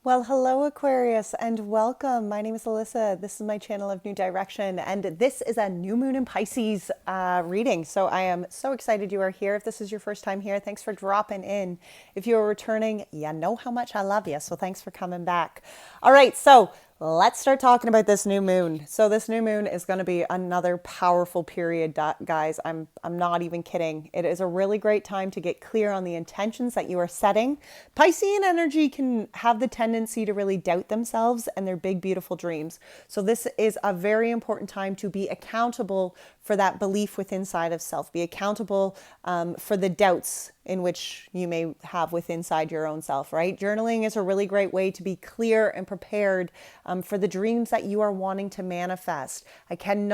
Well, hello Aquarius and welcome. My name is Alyssa. This is my channel of New Direction and this is a new moon in Pisces reading. So I am so excited you are here. If this is your first time here, thanks for dropping in. If you are returning, you know how much I love you. So thanks for coming back. All right, so let's start talking about this new moon. So this new moon is going to be another powerful period, guys. I'm not even kidding. It is a really great time to get clear on the intentions that you are setting. Piscean energy can have the tendency to really doubt themselves and their big, beautiful dreams. So this is a very important time to be accountable for that belief within inside of self. Be accountable for the doubts in which you may have within inside your own self, right? Journaling is a really great way to be clear and prepared for the dreams that you are wanting to manifest. I can't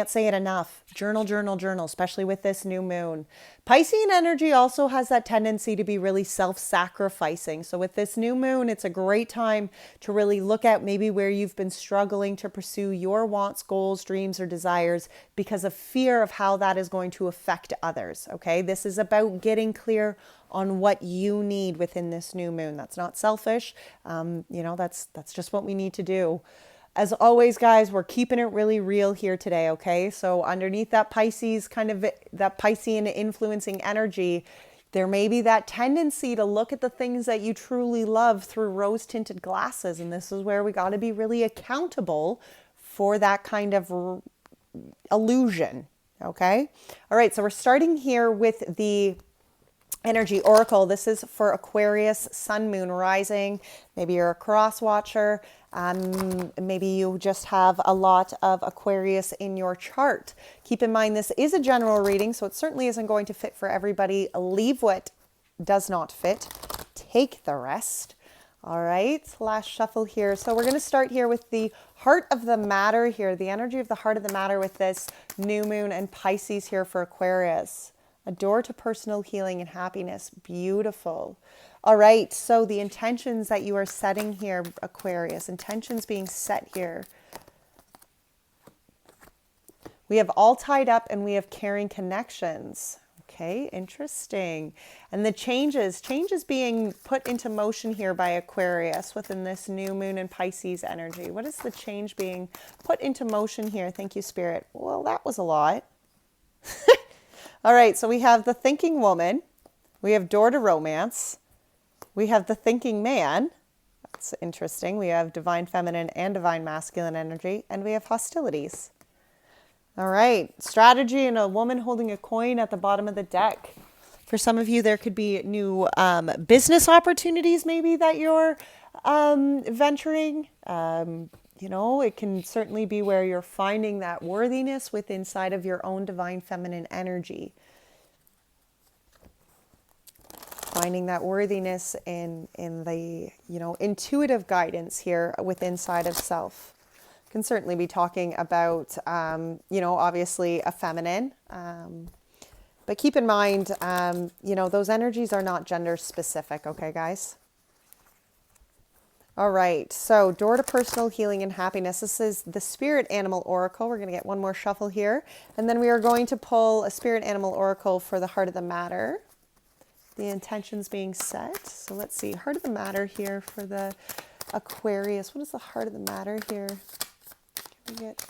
say it enough. Journal, journal, journal, especially with this new moon. Piscean energy also has that tendency to be really self-sacrificing. So with this new moon, it's a great time to really look at maybe where you've been struggling to pursue your wants, goals, dreams, or desires because of fear of how that is going to affect others. Okay, this is about getting clear on what you need within this new moon. That's not selfish. That's just what we need to do. As always, guys, we're keeping it really real here today, okay? So underneath that Pisces that Piscean influencing energy, there may be that tendency to look at the things that you truly love through rose-tinted glasses. And this is where we got to be really accountable for that kind of illusion, okay? All right, so we're starting here with the energy oracle. This is for Aquarius, sun, moon, rising. Maybe you're a cross watcher. Maybe you just have a lot of Aquarius in your chart. Keep in mind, this is a general reading, so it certainly isn't going to fit for everybody. Leave what does not fit. Take the rest. All right, last shuffle here. So we're going to start here with the heart of the matter here, the energy of the heart of the matter with this new moon and Pisces here for Aquarius. A door to personal healing and happiness. Beautiful. All right, so the intentions that you are setting here, Aquarius, intentions being set here. We have all tied up and we have caring connections. Okay, interesting. And the changes being put into motion here by Aquarius within this new moon and Pisces energy. What is the change being put into motion here? Thank you, Spirit. Well, that was a lot. All right, so we have the thinking woman, we have door to romance, we have the thinking man, that's interesting, we have divine feminine and divine masculine energy, and we have hostilities. All right, strategy and a woman holding a coin at the bottom of the deck. For some of you, there could be new business opportunities maybe that you're venturing. It can certainly be where you're finding that worthiness within inside of your own divine feminine energy. Finding that worthiness in the, intuitive guidance here within inside of self. Can certainly be talking about, obviously a feminine. But keep in mind, those energies are not gender specific, okay, guys? All right, so door to personal healing and happiness. This is the Spirit Animal Oracle. We're going to get one more shuffle here. And then we are going to pull a Spirit Animal Oracle for the heart of the matter. The intentions being set. So let's see, heart of the matter here for the Aquarius. What is the heart of the matter here? Can we get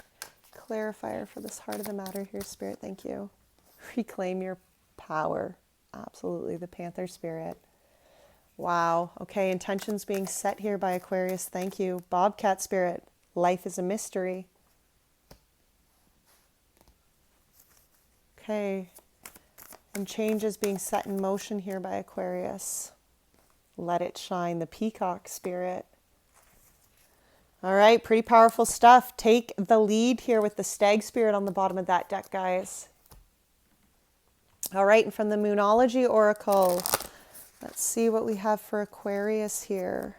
clarifier for this heart of the matter here, Spirit? Thank you. Reclaim your power. Absolutely, the Panther Spirit. Wow. Okay, intentions being set here by Aquarius. Thank you. Bobcat Spirit. Life is a mystery. Okay. And changes being set in motion here by Aquarius. Let it shine. The Peacock Spirit. All right, pretty powerful stuff. Take the lead here with the Stag Spirit on the bottom of that deck, guys. All right, and from the Moonology Oracle, let's see what we have for Aquarius here.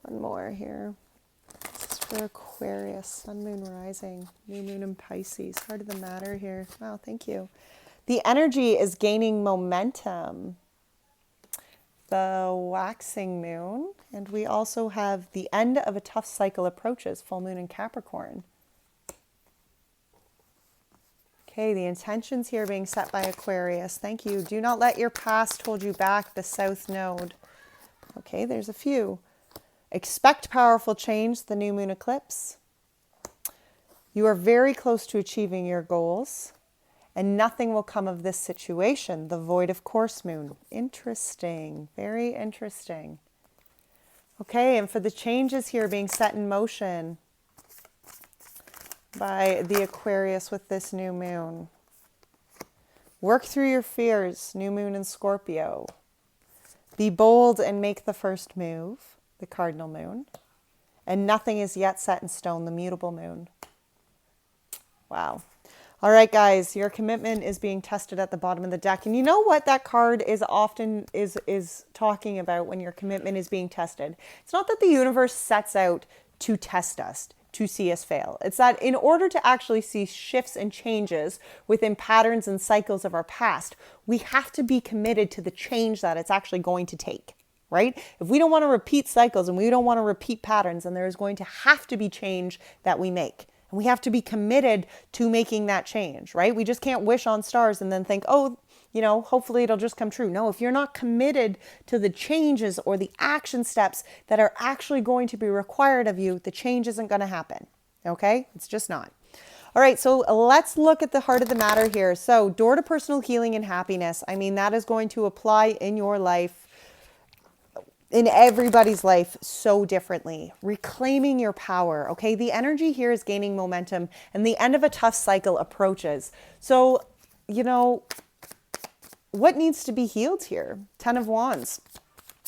One more here. This is for Aquarius, Sun, Moon, Rising, New Moon in Pisces. Heart of the matter here. Wow, thank you. The energy is gaining momentum. The waxing moon. And we also have the end of a tough cycle approaches, full moon in Capricorn. Okay, the intentions here being set by Aquarius. Thank you. Do not let your past hold you back, the South Node. Okay, there's a few. Expect powerful change, the new moon eclipse. You are very close to achieving your goals, and nothing will come of this situation, the void of course moon. Interesting, very interesting. Okay, and for the changes here being set in motion by the Aquarius with this new moon. Work through your fears, new moon in Scorpio. Be bold and make the first move, the cardinal moon. And nothing is yet set in stone, the mutable moon. Wow. All right, guys, your commitment is being tested at the bottom of the deck. And you know what that card is often is talking about when your commitment is being tested? It's not that the universe sets out to test us, to see us fail. It's that in order to actually see shifts and changes within patterns and cycles of our past, we have to be committed to the change that it's actually going to take. Right? If we don't want to repeat cycles and we don't want to repeat patterns, then there is going to have to be change that we make. And we have to be committed to making that change, right? We just can't wish on stars and then think, oh, you know, hopefully it'll just come true. No, if you're not committed to the changes or the action steps that are actually going to be required of you, the change isn't going to happen. Okay? It's just not. All right, so let's look at the heart of the matter here. So, door to personal healing and happiness. I mean, that is going to apply in your life, in everybody's life, so differently. Reclaiming your power, okay? The energy here is gaining momentum and the end of a tough cycle approaches. So, you know, what needs to be healed here? 10 of Wands.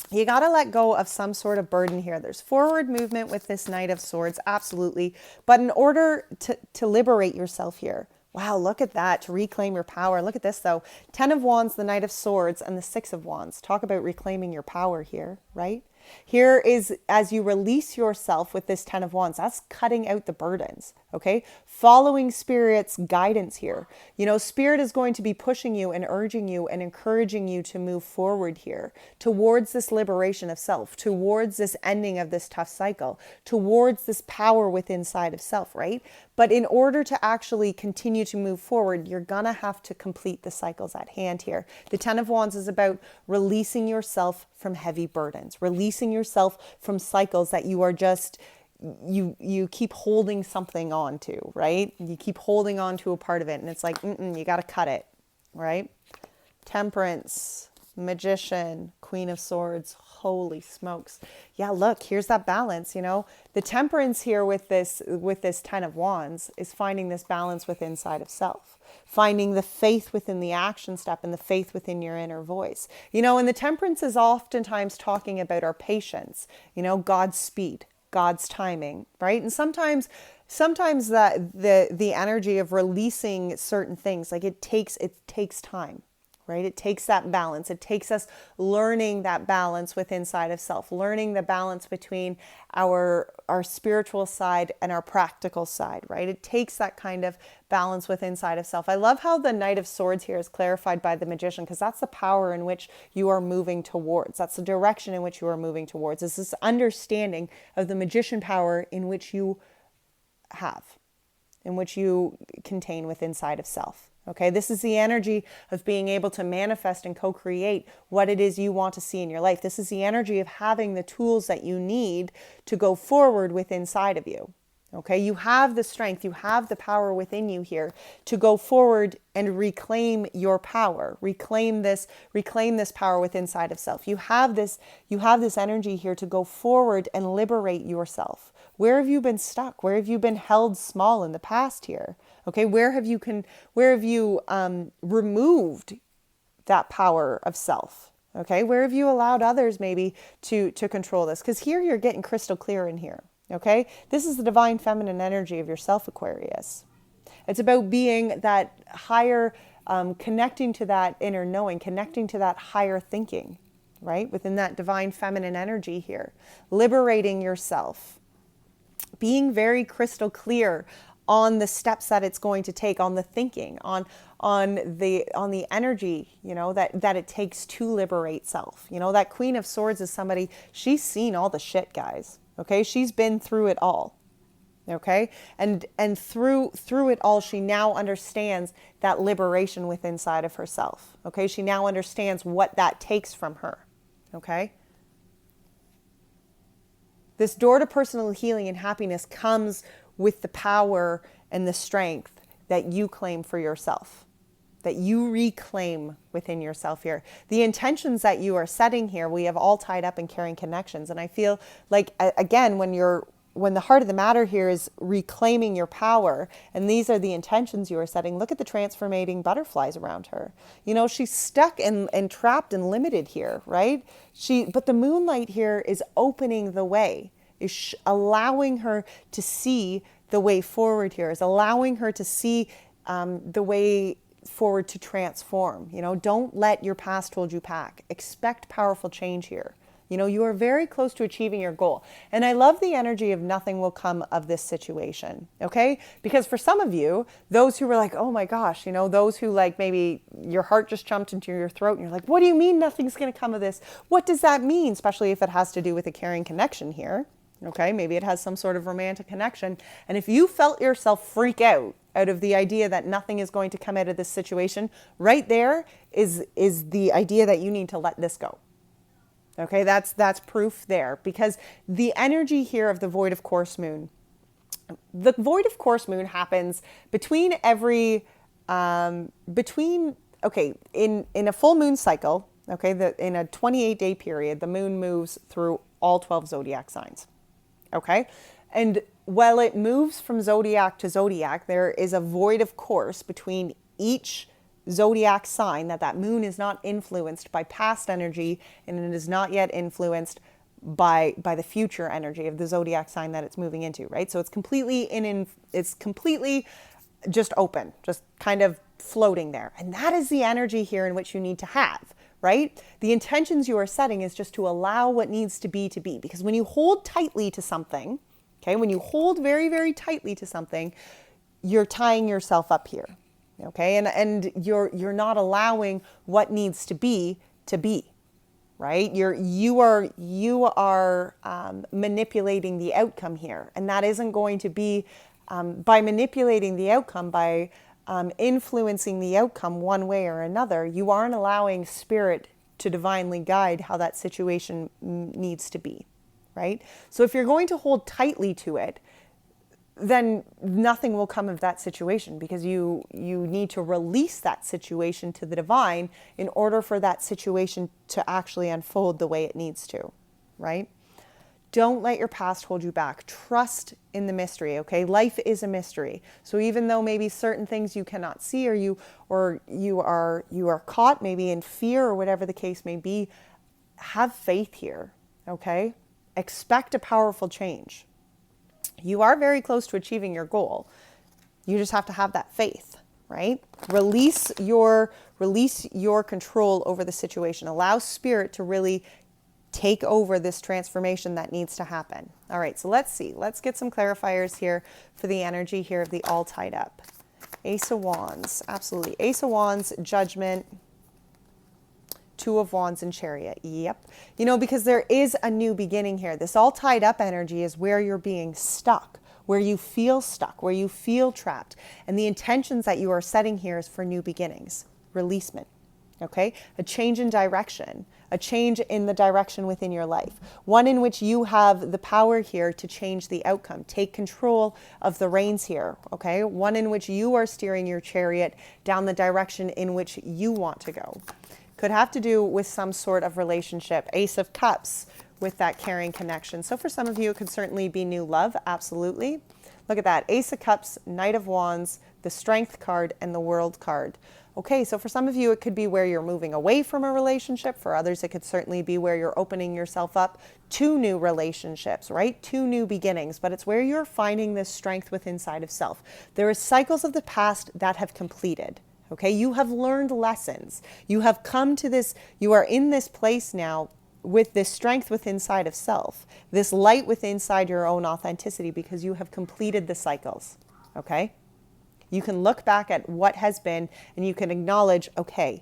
You got to let go of some sort of burden here. There's forward movement with this Knight of Swords, absolutely. But in order to liberate yourself here, wow, look at that, to reclaim your power. Look at this, though. 10 of Wands, the Knight of Swords, and the 6 of Wands. Talk about reclaiming your power here, right? Here is, as you release yourself with this 10 of Wands, that's cutting out the burdens, okay? Following Spirit's guidance here. You know, Spirit is going to be pushing you and urging you and encouraging you to move forward here towards this liberation of self, towards this ending of this tough cycle, towards this power within side of self, right? But in order to actually continue to move forward, you're gonna have to complete the cycles at hand here. The 10 of Wands is about releasing yourself from heavy burdens, releasing yourself from cycles that you are just, you keep holding something on to, right? You keep holding on to a part of it and it's like, you got to cut it, right? Temperance, Magician, Queen of Swords, holy smokes. Yeah, look, here's that balance, you know. The Temperance here with this 10 of Wands is finding this balance within side of self. Finding the faith within the action step and the faith within your inner voice. You know, and the Temperance is oftentimes talking about our patience, you know, God's speed, God's timing, right? And sometimes that the energy of releasing certain things, like it takes time. Right? It takes that balance. It takes us learning that balance within side of self, learning the balance between our spiritual side and our practical side, right? It takes that kind of balance within side of self. I love how the Knight of Swords here is clarified by the Magician, because that's the power in which you are moving towards. That's the direction in which you are moving towards. It's this understanding of the Magician power in which you have, in which you contain within side of self. Okay, this is the energy of being able to manifest and co-create what it is you want to see in your life. This is the energy of having the tools that you need to go forward with inside of you. Okay, you have the strength, you have the power within you here to go forward and reclaim your power, reclaim this power within side of self. You have this energy here to go forward and liberate yourself. Where have you been stuck? Where have you been held small in the past here? Okay, where have you removed that power of self? Okay, where have you allowed others maybe to control this? Because here you're getting crystal clear in here. Okay, this is the divine feminine energy of yourself, Aquarius. It's about being that higher, connecting to that inner knowing, connecting to that higher thinking, right? Within that divine feminine energy here, liberating yourself, being very crystal clear on the steps that it's going to take, on the thinking, on the energy, you know, that it takes to liberate self. You know, that Queen of Swords is somebody, she's seen all the shit, guys. Okay, she's been through it all. Okay. And through it all, she now understands that liberation within inside of herself. Okay. She now understands what that takes from her. Okay. This door to personal healing and happiness comes with the power and the strength that you claim for yourself, that you reclaim within yourself here. The intentions that you are setting here, we have all tied up in carrying connections. And I feel like, again, when the heart of the matter here is reclaiming your power, and these are the intentions you are setting, look at the transformating butterflies around her. You know, she's stuck and trapped and limited here, right? But the moonlight here is opening the way, is allowing her to see the way forward here, is allowing her to see the way forward to transform. You know, don't let your past hold you back. Expect powerful change here. You know, you are very close to achieving your goal. And I love the energy of nothing will come of this situation, okay? Because for some of you, those who were like, oh my gosh, you know, those who like maybe your heart just jumped into your throat and you're like, what do you mean nothing's going to come of this? What does that mean? Especially if it has to do with a caring connection here, okay? Maybe it has some sort of romantic connection. And if you felt yourself freak out of the idea that nothing is going to come out of this situation, right there is the idea that you need to let this go. Okay, that's proof there, because the energy here of the void of course moon, the void of course moon happens between every, in a full moon cycle, okay, in a 28-day period, the moon moves through all 12 zodiac signs, okay? And while it moves from zodiac to zodiac, there is a void of course between each zodiac sign, that moon is not influenced by past energy, and it is not yet influenced by the future energy of the zodiac sign that it's moving into, right? So it's completely it's completely just open, just kind of floating there. And that is the energy here in which you need to have, right? The intentions you are setting is just to allow what needs to be, because when you hold tightly to something, okay, when you hold very, very tightly to something, you're tying yourself up here. Okay, and you're not allowing what needs to be, right? You are manipulating the outcome here, and that isn't going to be by manipulating the outcome, by influencing the outcome one way or another. You aren't allowing spirit to divinely guide how that situation needs to be, right? So if you're going to hold tightly to it, then nothing will come of that situation, because you need to release that situation to the divine in order for that situation to actually unfold the way it needs to, right? Don't let your past hold you back. Trust in the mystery, okay? Life is a mystery. So even though maybe certain things you cannot see, or you are caught maybe in fear, or whatever the case may be, have faith here, okay? Expect a powerful change. You are very close to achieving your goal. You just have to have that faith, right? Release your control over the situation. Allow spirit to really take over this transformation that needs to happen. All right, so let's see. Let's get some clarifiers here for the energy here of the all tied up. Ace of Wands, absolutely. Ace of Wands, Judgment, Two of Wands, and Chariot. Yep. You know, because there is a new beginning here. This all tied up energy is where you're being stuck, where you feel stuck, where you feel trapped. And the intentions that you are setting here is for new beginnings, releasement, okay? A change in direction, a change in the direction within your life. One in which you have the power here to change the outcome. Take control of the reins here, okay? One in which you are steering your chariot down the direction in which you want to go. Could have to do with some sort of relationship. Ace of Cups with that caring connection. So for some of you, it could certainly be new love. Absolutely. Look at that. Ace of Cups, Knight of Wands, the Strength card, and the World card. Okay, so for some of you, it could be where you're moving away from a relationship. For others, it could certainly be where you're opening yourself up to new relationships, right? To new beginnings. But it's where you're finding this strength within inside of self. There are cycles of the past that have completed. Okay, you have learned lessons. You have come to this, you are in this place now with this strength within inside of self, this light within inside your own authenticity, because you have completed the cycles, okay? You can look back at what has been and you can acknowledge, okay,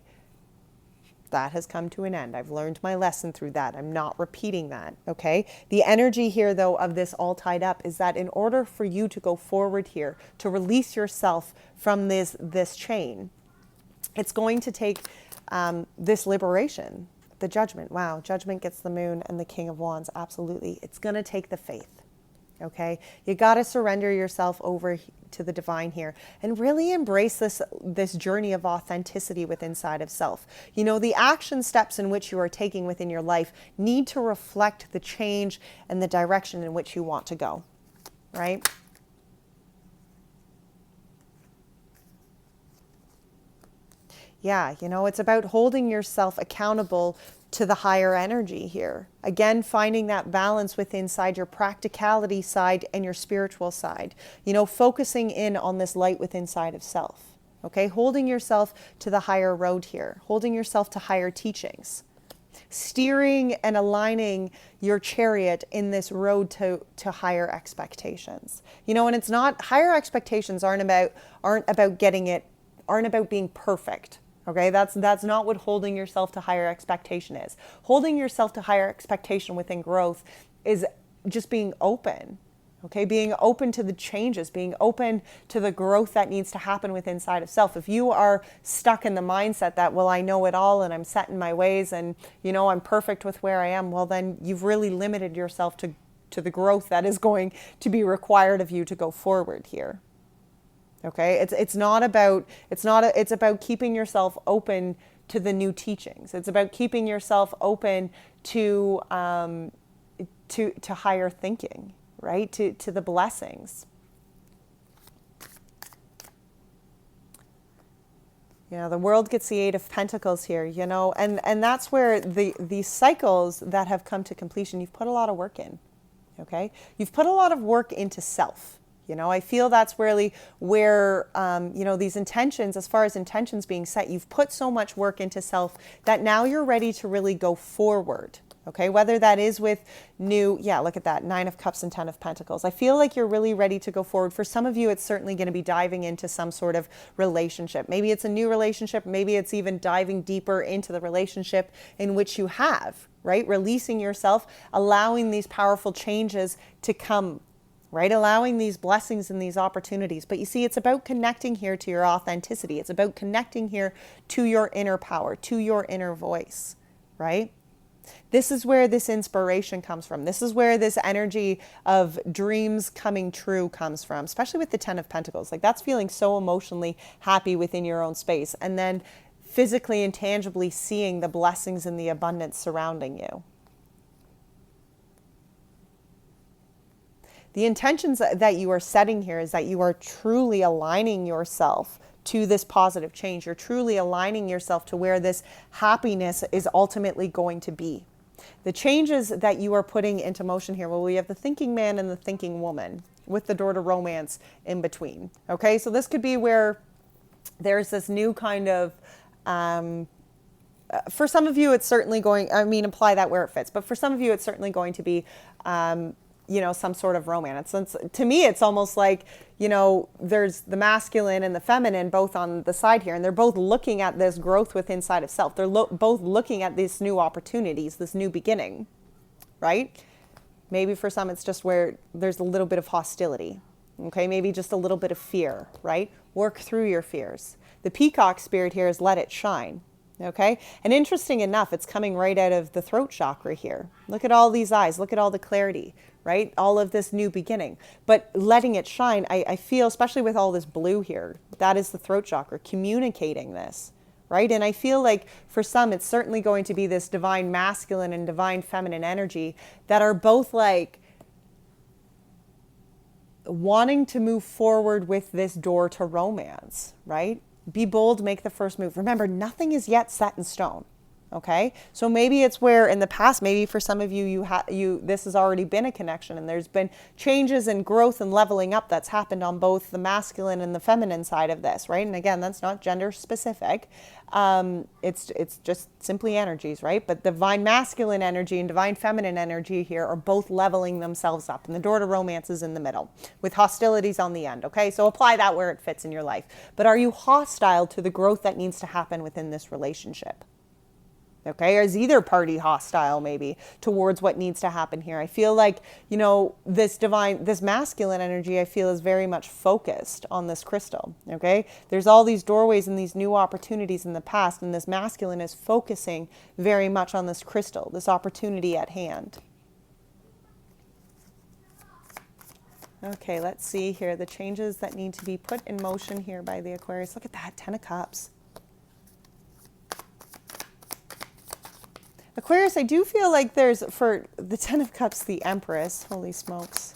That has come to an end. I've learned my lesson through that. I'm not repeating that, okay? The energy here, though, of this all tied up is that in order for you to go forward here, to release yourself from this chain, it's going to take this liberation, the judgment. Wow, judgment gets the moon and the King of Wands, absolutely. It's going to take the faith, okay? You got to surrender yourself over to the divine here and really embrace this journey of authenticity within inside of self. You know, the action steps in which you are taking within your life need to reflect the change and the direction in which you want to go, right? Yeah, you know, it's about holding yourself accountable to the higher energy here. Again, finding that balance within inside your practicality side and your spiritual side. You know, focusing in on this light within inside of self. Okay, holding yourself to the higher road here. Holding yourself to higher teachings. Steering and aligning your chariot in this road to higher expectations. You know, and it's not, higher expectations aren't about getting it, aren't about being perfect. Okay, that's not what holding yourself to higher expectation is. Holding yourself to higher expectation within growth is just being open. Okay, being open to the changes, being open to the growth that needs to happen within inside of self. If you are stuck in the mindset that, well, I know it all and I'm set in my ways and, you know, I'm perfect with where I am, well, then you've really limited yourself to the growth that is going to be required of you to go forward here. Okay, it's about keeping yourself open to the new teachings. It's about keeping yourself open to higher thinking, right? To the blessings. Yeah, the world gets the Eight of Pentacles here, you know, and that's where these cycles that have come to completion, you've put a lot of work in. Okay, you've put a lot of work into self. You know, I feel that's really where, you know, these intentions, as far as intentions being set, you've put so much work into self that now you're ready to really go forward. Okay, whether that is with new, yeah, look at that, 9 of Cups and 10 of Pentacles. I feel like you're really ready to go forward. For some of you, it's certainly going to be diving into some sort of relationship. Maybe it's a new relationship. Maybe it's even diving deeper into the relationship in which you have, right? Releasing yourself, allowing these powerful changes to come, right? Allowing these blessings and these opportunities. But you see, it's about connecting here to your authenticity. It's about connecting here to your inner power, to your inner voice, right? This is where this inspiration comes from. This is where this energy of dreams coming true comes from, especially with the 10 of Pentacles. Like, that's feeling so emotionally happy within your own space. And then physically and tangibly seeing the blessings and the abundance surrounding you. The intentions that you are setting here is that you are truly aligning yourself to this positive change. You're truly aligning yourself to where this happiness is ultimately going to be. The changes that you are putting into motion here, well, we have the thinking man and the thinking woman with the door to romance in between. Okay, so this could be where there's this new kind of, for some of you, it's certainly going, I mean, apply that where it fits, but for some of you, it's certainly going to be, you know, some sort of romance. And to me, it's almost like, you know, there's the masculine and the feminine both on the side here, and they're both looking at this growth within inside of self. They're both looking at these new opportunities, this new beginning, right? Maybe for some, it's just where there's a little bit of hostility. Okay, maybe just a little bit of fear, right? Work through your fears. The peacock spirit here is let it shine. Okay, and interesting enough, it's coming right out of the throat chakra here. Look at all these eyes, look at all the clarity, right? All of this new beginning, but letting it shine, I feel, especially with all this blue here, that is the throat chakra, communicating this, right? And I feel like for some, it's certainly going to be this divine masculine and divine feminine energy that are both like wanting to move forward with this door to romance, right? Be bold, make the first move. Remember, nothing is yet set in stone. Okay, so maybe it's where in the past, maybe for some of you, this has already been a connection, and there's been changes and growth and leveling up that's happened on both the masculine and the feminine side of this, right? And again, that's not gender specific. It's just simply energies, right? But divine masculine energy and divine feminine energy here are both leveling themselves up, and the door to romance is in the middle with hostilities on the end. Okay, so apply that where it fits in your life. But are you hostile to the growth that needs to happen within this relationship? Okay, or is either party hostile maybe towards what needs to happen here? I feel like, you know, this masculine energy, I feel, is very much focused on this crystal. Okay, there's all these doorways and these new opportunities in the past, and this masculine is focusing very much on this crystal, this opportunity at hand. Okay, let's see here the changes that need to be put in motion here by the Aquarius. Look at that, 10 of Cups. Aquarius, I do feel like there's, for the 10 of Cups, the Empress, holy smokes.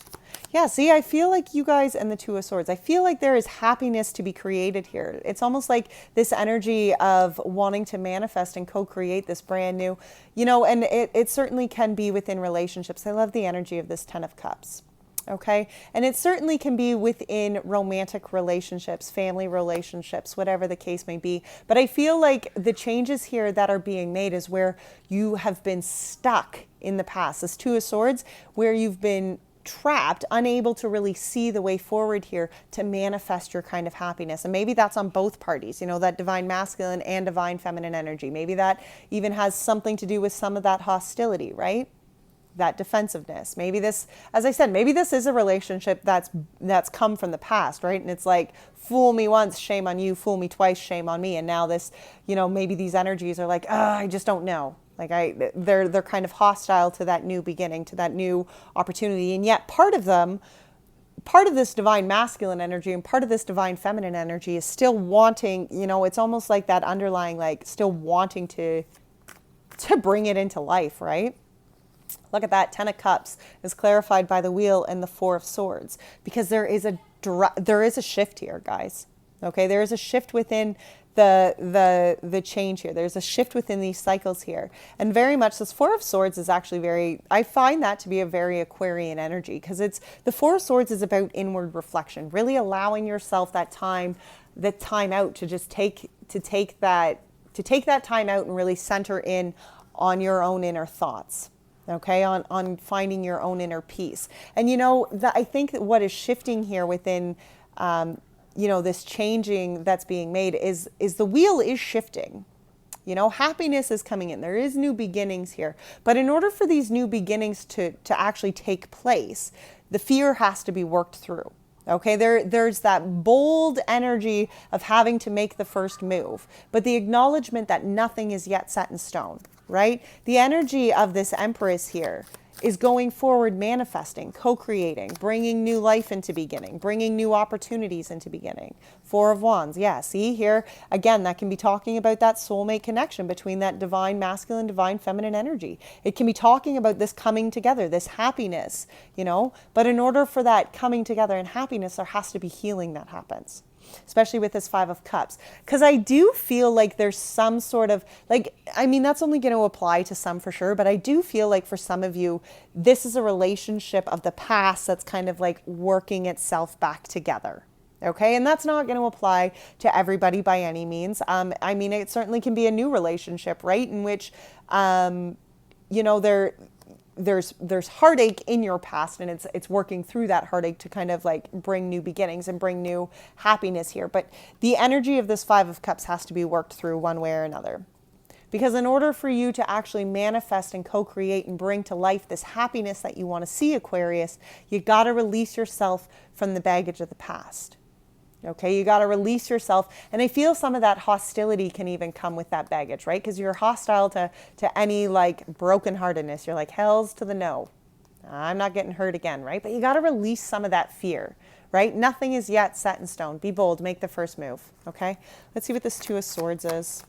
Yeah, see, I feel like you guys, and the Two of Swords, I feel like there is happiness to be created here. It's almost like this energy of wanting to manifest and co-create this brand new, you know, and it certainly can be within relationships. I love the energy of this 10 of Cups. Okay. And it certainly can be within romantic relationships, family relationships, whatever the case may be. But I feel like the changes here that are being made is where you have been stuck in the past. This Two of Swords, where you've been trapped, unable to really see the way forward here to manifest your kind of happiness. And maybe that's on both parties, you know, that divine masculine and divine feminine energy. Maybe that even has something to do with some of that hostility, right? That defensiveness. Maybe this, as I said, maybe this is a relationship that's come from the past, right? And it's like, fool me once, shame on you, fool me twice, shame on me. And now this, you know, maybe these energies are like, I just don't know. Like they're kind of hostile to that new beginning, to that new opportunity. And yet part of this divine masculine energy and part of this divine feminine energy is still wanting, you know, it's almost like that underlying, like still wanting to bring it into life, right? Look at that, 10 of Cups is clarified by the Wheel and the Four of Swords, because there is a shift here, guys. Okay, there is a shift within the change here. There's a shift within these cycles here. And very much this Four of Swords is actually I find that to be a very Aquarian energy, because the Four of Swords is about inward reflection, really allowing yourself that time out to just take that time out and really center in on your own inner thoughts. Okay, on finding your own inner peace. And you know, I think that what is shifting here within, you know, this changing that's being made is the wheel is shifting. You know, happiness is coming in. There is new beginnings here. But in order for these new beginnings to actually take place, the fear has to be worked through. Okay, there's that bold energy of having to make the first move, but the acknowledgement that nothing is yet set in stone, right? The energy of this Empress here is going forward, manifesting, co-creating, bringing new life into beginning, bringing new opportunities into beginning. Four of Wands. Yeah, see here, again, that can be talking about that soulmate connection between that divine masculine, divine feminine energy. It can be talking about this coming together, this happiness, you know, but in order for that coming together and happiness, there has to be healing that happens. Especially with this Five of Cups. Because I do feel like there's some sort of, like, I mean, that's only going to apply to some for sure, but I do feel like for some of you, this is a relationship of the past that's kind of like working itself back together. Okay, and that's not going to apply to everybody by any means. I mean, it certainly can be a new relationship, right? In which, you know, there's heartache in your past, and it's working through that heartache to kind of like bring new beginnings and bring new happiness here. But the energy of this Five of Cups has to be worked through one way or another. Because in order for you to actually manifest and co-create and bring to life this happiness that you want to see, Aquarius, you got to release yourself from the baggage of the past. Okay, you got to release yourself. And I feel some of that hostility can even come with that baggage, right? Because you're hostile to any like brokenheartedness. You're like, hells to the no. I'm not getting hurt again, right? But you got to release some of that fear, right? Nothing is yet set in stone. Be bold. Make the first move, okay? Let's see what this Two of Swords is.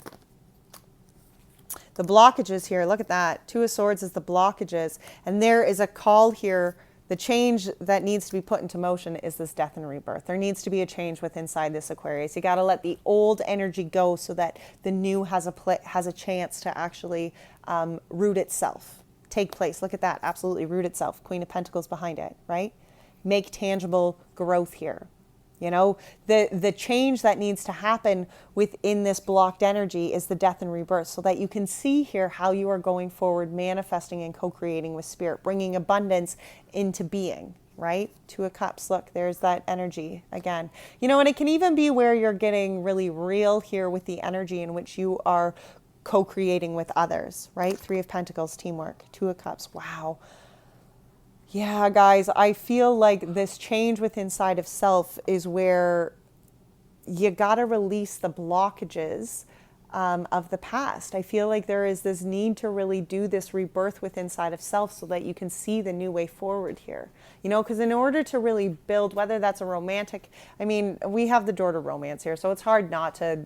The blockages here, look at that. Two of Swords is the blockages. And there is a call here. The change that needs to be put into motion is this death and rebirth. There needs to be a change inside this Aquarius. You got to let the old energy go so that the new has a chance to actually root itself, take place. Look at that. Absolutely root itself. Queen of Pentacles behind it, right? Make tangible growth here. You know, the change that needs to happen within this blocked energy is the death and rebirth, so that you can see here how you are going forward, manifesting and co-creating with spirit, bringing abundance into being, right? Two of Cups, look, there's that energy again. You know, and it can even be where you're getting really real here with the energy in which you are co-creating with others, right? Three of Pentacles, teamwork. Two of Cups. Wow. Yeah, guys, I feel like this change within inside of self is where you got to release the blockages of the past. I feel like there is this need to really do this rebirth within inside of self so that you can see the new way forward here. You know, because in order to really build, whether that's a romantic, I mean, we have the door to romance here, so it's hard not to,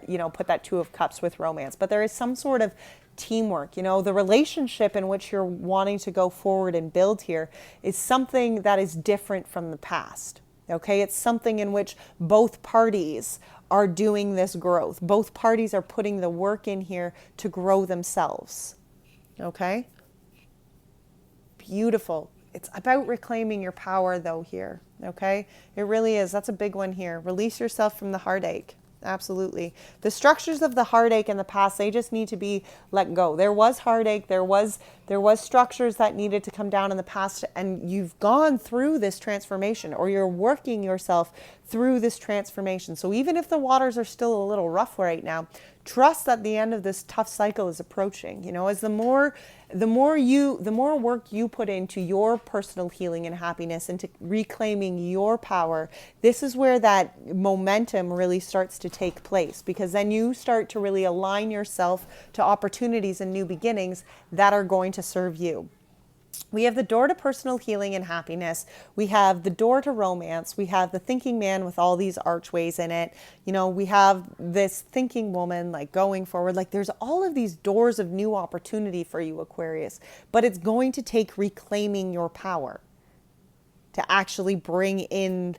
you know, put that Two of Cups with romance. But there is some sort of teamwork. You know, the relationship in which you're wanting to go forward and build here is something that is different from the past. Okay, it's something in which both parties are doing this growth. Both parties are putting the work in here to grow themselves. Okay? Beautiful. It's about reclaiming your power though here. Okay? It really is. That's a big one here. Release yourself from the heartache. Absolutely. The structures of the heartache in the past, they just need to be let go. There was heartache. There was structures that needed to come down in the past, and you've gone through this transformation, or you're working yourself through this transformation. So even if the waters are still a little rough right now, trust that the end of this tough cycle is approaching. You know, as the more work you put into your personal healing and happiness, into reclaiming your power, this is where that momentum really starts to take place, because then you start to really align yourself to opportunities and new beginnings that are going to serve you. We have the door to personal healing and happiness. We have the door to romance. We have the thinking man with all these archways in it. You know, we have this thinking woman, like going forward. Like there's all of these doors of new opportunity for you, Aquarius. But it's going to take reclaiming your power to actually bring into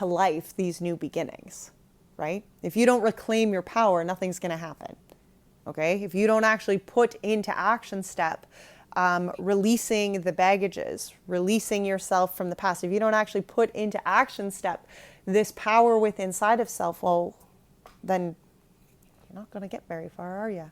life these new beginnings, right? If you don't reclaim your power, nothing's going to happen. Okay? If you don't actually put into action step, releasing the baggages, releasing yourself from the past, if you don't actually put into action step this power within inside of self, well, then you're not going to get very far, are you?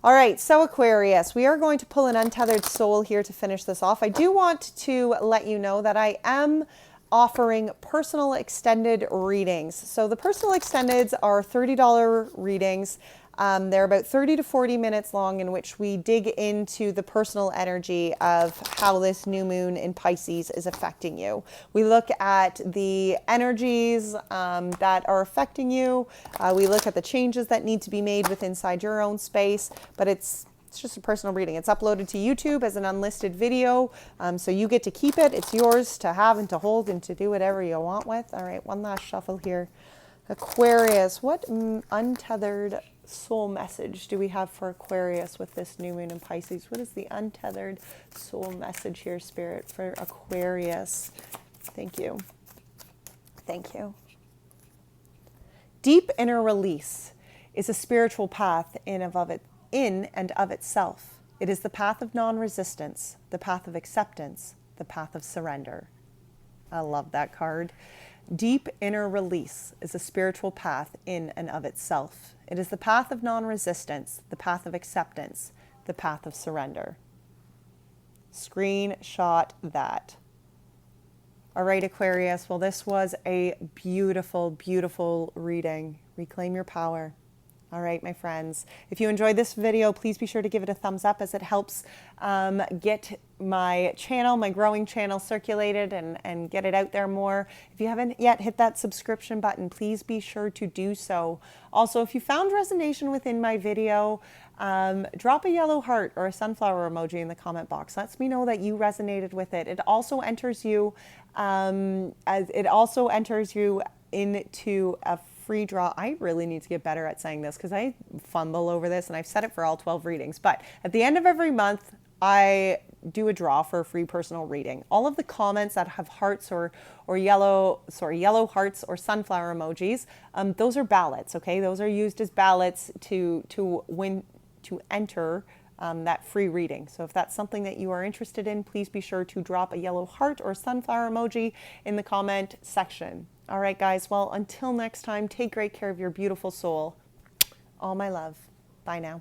All right, so Aquarius, we are going to pull an untethered soul here to finish this off. I do want to let you know that I am offering personal extended readings. So the personal extendeds are $30 readings. They're about 30 to 40 minutes long, in which we dig into the personal energy of how this new moon in Pisces is affecting you. We look at the energies that are affecting you. We look at the changes that need to be made within inside your own space, but it's just a personal reading. It's uploaded to YouTube as an unlisted video, so you get to keep it. It's yours to have and to hold and to do whatever you want with. All right, one last shuffle here. Aquarius, what untethered soul message do we have for Aquarius with this new moon in Pisces? What is the untethered soul message here, Spirit, for Aquarius? Thank you. Thank you. Deep inner release is a spiritual path in and of itself. It is the path of non-resistance, the path of acceptance, the path of surrender. I love that card. Deep inner release is a spiritual path in and of itself. It is the path of non-resistance, the path of acceptance, the path of surrender. Screenshot that. All right, Aquarius. Well, this was a beautiful, beautiful reading. Reclaim your power. All right, my friends. If you enjoyed this video, please be sure to give it a thumbs up, as it helps get my channel, my growing channel, circulated and get it out there more. If you haven't yet hit that subscription button, please be sure to do so. Also, if you found resonation within my video, drop a yellow heart or a sunflower emoji in the comment box. Lets me know that you resonated with it. It also enters you into a free draw. I really need to get better at saying this, because I fumble over this, and I've said it for all 12 readings. But at the end of every month, I do a draw for a free personal reading. All of the comments that have hearts or yellow hearts or sunflower emojis, those are ballots. Okay, those are used as ballots to enter that free reading. So if that's something that you are interested in, please be sure to drop a yellow heart or sunflower emoji in the comment section. All right, guys. Well, until next time, take great care of your beautiful soul. All my love. Bye now.